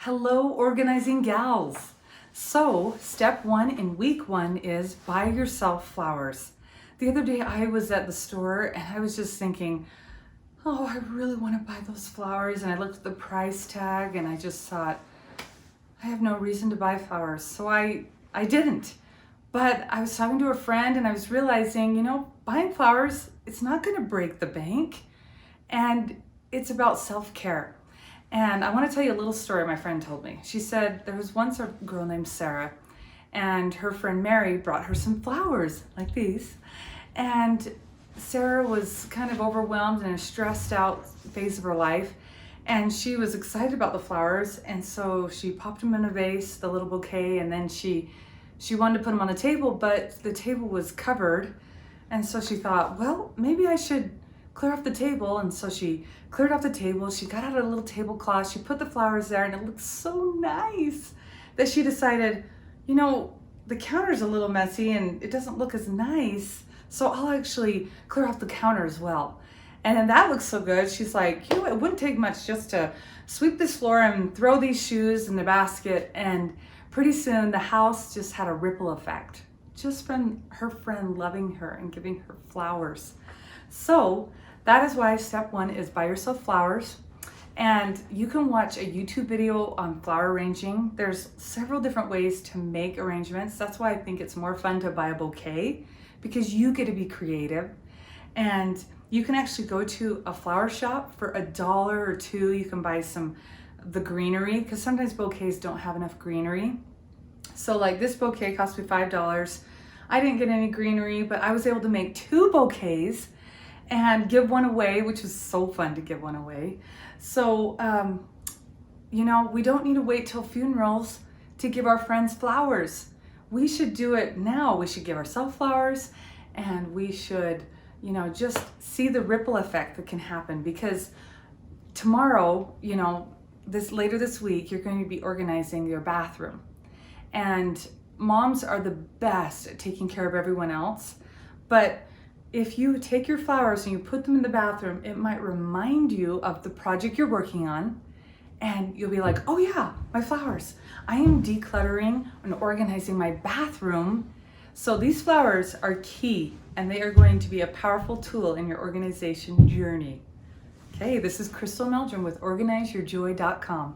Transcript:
Hello, organizing gals. So, step one in week one is buy yourself flowers. The other day I was at the store and I was just thinking, oh, I really want to buy those flowers. And I looked at the price tag and I just thought, I have no reason to buy flowers. So I didn't. But I was talking to a friend and I was realizing, buying flowers, it's not going to break the bank. And it's about self-care. And I want to tell you a little story my friend told me. She said there was once a girl named Sarah, and her friend Mary brought her some flowers like these. And Sarah was kind of overwhelmed and a stressed out phase of her life. And she was excited about the flowers. And so she popped them in a vase, the little bouquet, and then she wanted to put them on the table, but the table was covered. And so she thought, well, maybe I should clear off the table. And so she cleared off the table. She got out a little tablecloth. She put the flowers there and it looked so nice that she decided, the counter's a little messy and it doesn't look as nice. So I'll actually clear off the counter as well. And then that looks so good. She's like, it wouldn't take much just to sweep this floor and throw these shoes in the basket. And pretty soon the house just had a ripple effect just from her friend loving her and giving her flowers. So that is why step one is buy yourself flowers. And you can watch a YouTube video on flower arranging. There's several different ways to make arrangements. That's why I think it's more fun to buy a bouquet, because you get to be creative. And you can actually go to a flower shop for $1 or $2. You can buy the greenery, because sometimes bouquets don't have enough greenery. So like this bouquet cost me $5. I didn't get any greenery, but I was able to make 2 bouquets and give one away, which was so fun to give one away. So, we don't need to wait till funerals to give our friends flowers. We should do it now. We should give ourselves flowers, and we should, just see the ripple effect that can happen, because tomorrow, later this week, you're going to be organizing your bathroom. And moms are the best at taking care of everyone else, but if you take your flowers and you put them in the bathroom, it might remind you of the project you're working on, and you'll be like, oh yeah, my flowers. I am decluttering and organizing my bathroom. So these flowers are key, and they are going to be a powerful tool in your organization journey. Okay, this is Crystal Meldrum with OrganizeYourJoy.com.